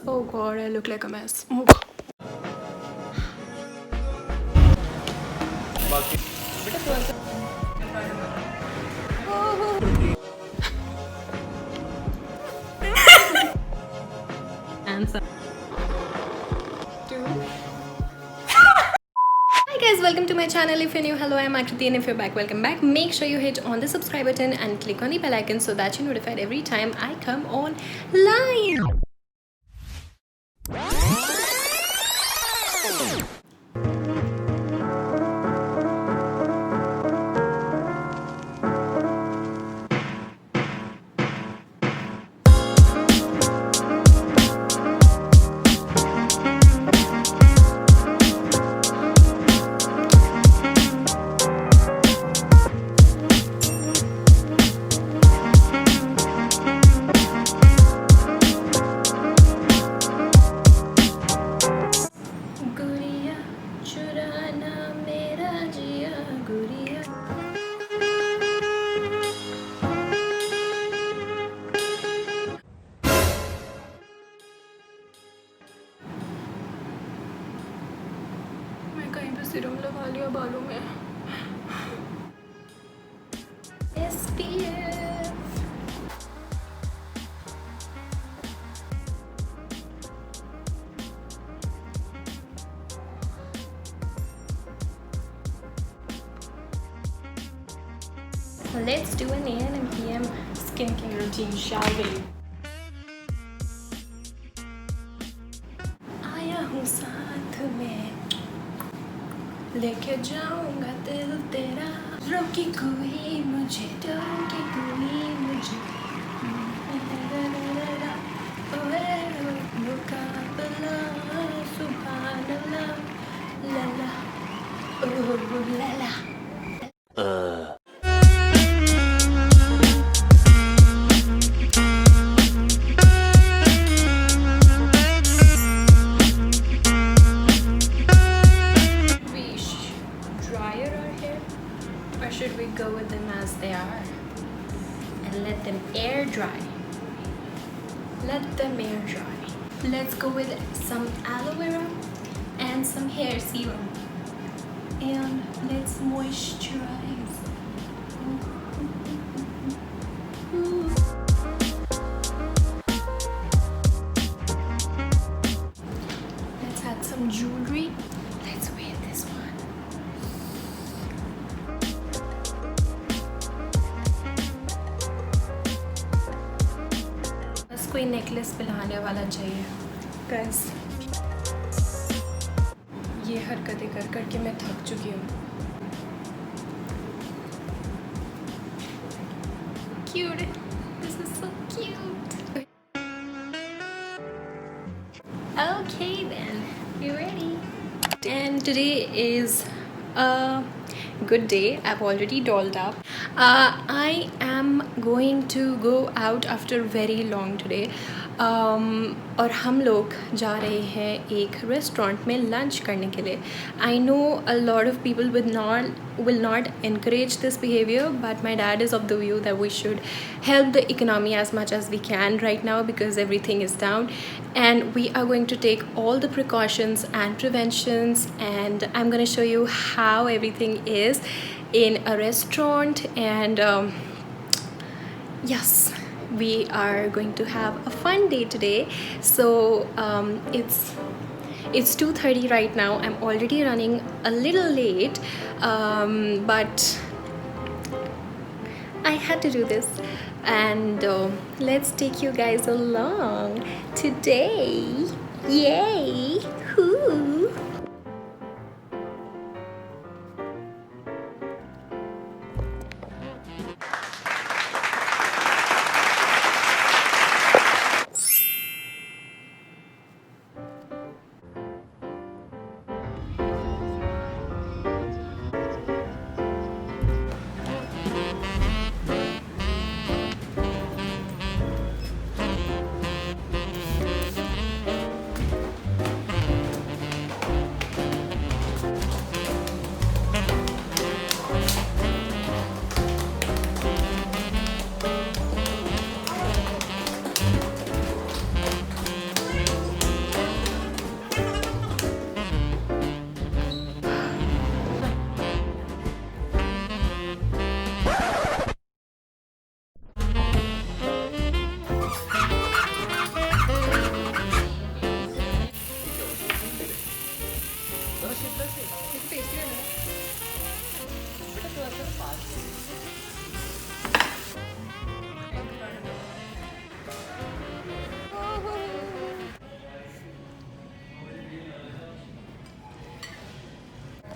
Oh god, I look like a mess. Oh god. Answer. Hi guys, welcome to my channel. If you're new, hello, I'm Aakriti, and if you're back, welcome back. Make sure you hit on the subscribe button and click on the bell icon so that you're notified every time I come online. कहीं पे serum लगा लिया बालों में. SPF. Let's do an AM and PM skincare routine, shall we? आया हूँ साथ में, लेके जाऊंगा दिल तेरा. रोकी कोई मुझे, रोकी कोई मुझे. मुकाबला सुभान अल्लाह, लला ओ लला. Or should we go with them as they are and let them air dry? Let them air dry. Let's go with some aloe vera and some hair serum. And let's moisturize. Let's add some jewelry. Let's wear this one. कोई necklace पिलाने वाला चाहिए guys. ये हरकतें कर करके मैं थक चुकी हूँ. Cute. This is so cute. Okay then, you ready? And today is a good day. I've already dolled up. I am going to go out after very long today. और हम लोग जा रहे हैं एक रेस्टोरेंट में लंच करने के लिए. I know a lot of people will not encourage this behavior, but my dad is of the view that we should help the economy as much as we can right now because everything is down, and we are going to take all the precautions and preventions, and I'm going to show you how everything is in a restaurant. And yes, we are going to have a fun day today. So it's 2:30 right now. I'm already running a little late, but I had to do this, and let's take you guys along today. Yay! Hoo!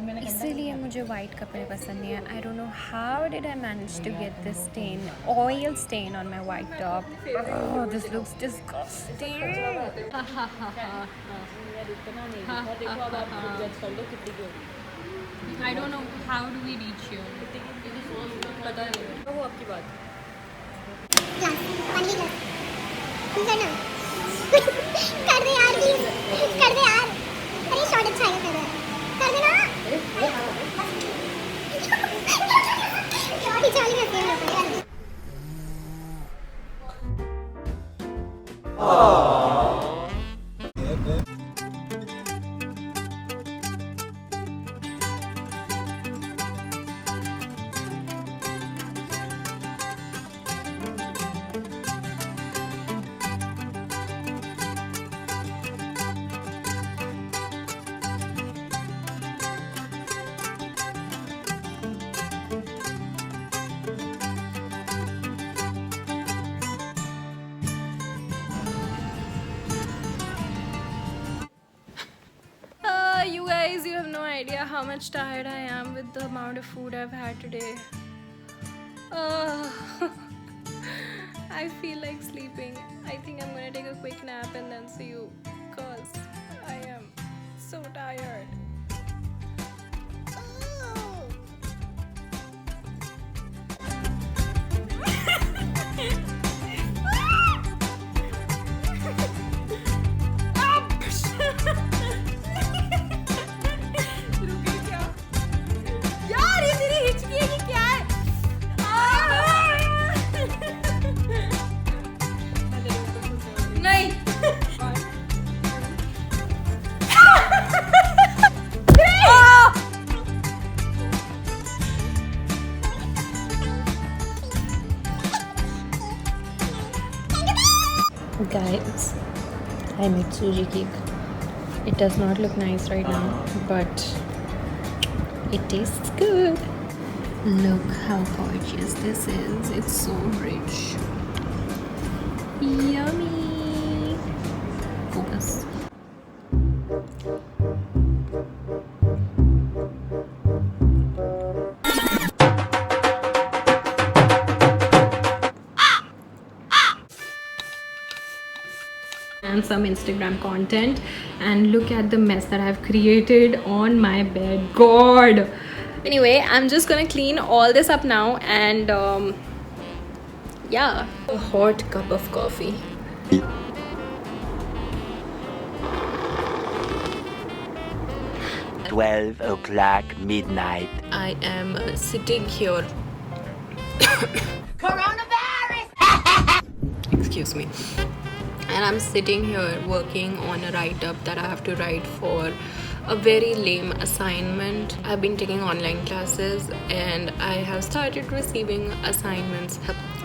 इसीलिए मुझे white कपड़े पसंद नहीं है. I don't know how did I manage to get this stain, oil stain on my white top. Oh, this looks disgusting. I don't know how do we reach you. पता नहीं. वो आपकी बात. कर दे यार प्लीज, कर दे यार. अरे शॉट अच्छा है, कर देना. शॉट ही चाली में फेल होता है. You guys, you have no idea how much tired I am with the amount of food I've had today. I feel like sleeping. I think I'm gonna take a quick nap and then see you, cause I am so tired. Guys, I made suji cake. It does not look nice right now, but it tastes good. Look how gorgeous this is. It's so rich. Yummy. Focus. And some Instagram content, and look at the mess that I've created on my bed. God. Anyway, I'm just gonna clean all this up now, and yeah, a hot cup of coffee. $12 midnight. I am sitting here. Coronavirus. Excuse me. And I'm sitting here working on a write-up that I have to write for a very lame assignment. I've been taking online classes and I have started receiving assignments.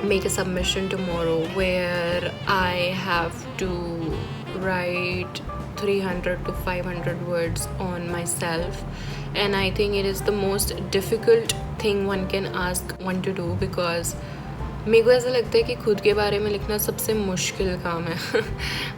Make a submission tomorrow where I have to write 300 to 500 words on myself, and I think it is the most difficult thing one can ask one to do, because मेरे को ऐसा लगता है कि खुद के बारे में लिखना सबसे मुश्किल काम है.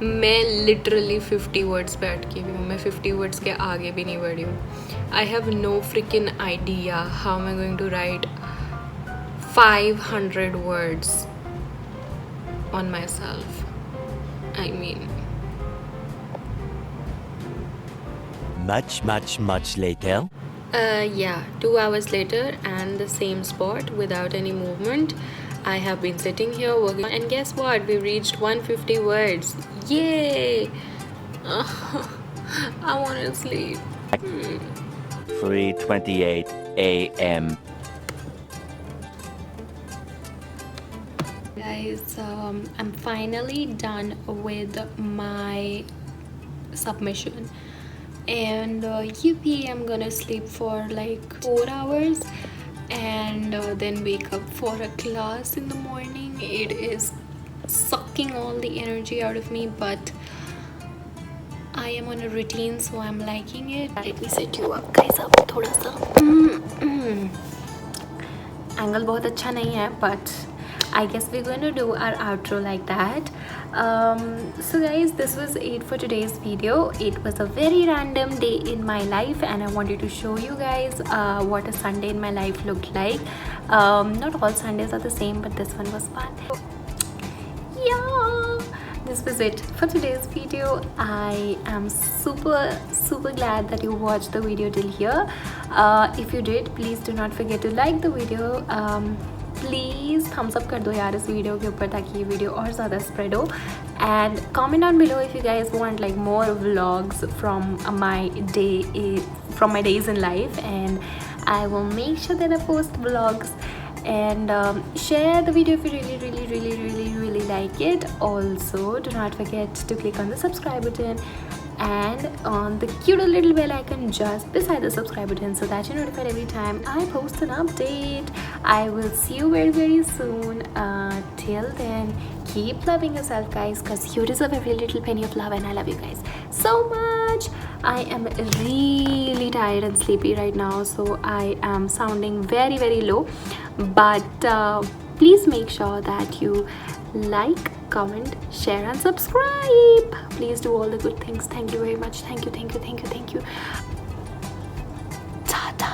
मैं लिटरली 50 वर्ड्स पे अटकी हुई हूँ. मैं 50 वर्ड्स के आगे भी नहीं बढ़ी हूँ. I have no freakin idea how am I going to write 500 words on myself. I mean, Much later. yeah, 2 hours later, and the same spot without any movement. I have been sitting here working, and guess what? We reached 150 words. Yay! I want to sleep. 3:28 a.m. Guys, I'm finally done with my submission, and yippee, I'm gonna sleep for like 4 hours and then wake up for a class in the morning. It is sucking all the energy out of me, but I am on a routine, so I'm liking it. Let me set you up guys up थोड़ा सा. Angle बहुत अच्छा नहीं है, but I guess we're going to do our outro like that. So guys, this was it for today's video. It was a very random day in my life, and I wanted to show you guys what a Sunday in my life looked like. Not all Sundays are the same, but this one was fun. Yeah, this was it for today's video. I am super glad that you watched the video till here. If you did, please do not forget to like the video. Please Thums up कर दो यार इस video के ऊपर ताकि ये video और ज़्यादा स्प्रेड हो. And comment down below if you guys want like more vlogs from my days in life, and I will make sure that I post vlogs, and share the video if you really like it. Also, do not forget to click on the subscribe button and on the cute little bell icon just beside the subscribe button so that you're notified every time I post an update. I will see you very soon. Till then, keep loving yourself, guys, because you deserve every little penny of love, and I love you guys so much. I am really tired and sleepy right now, so I am sounding very low, but please make sure that you like, comment, share and subscribe. Please do all the good things. Thank you very much. Thank you. Ta-ta.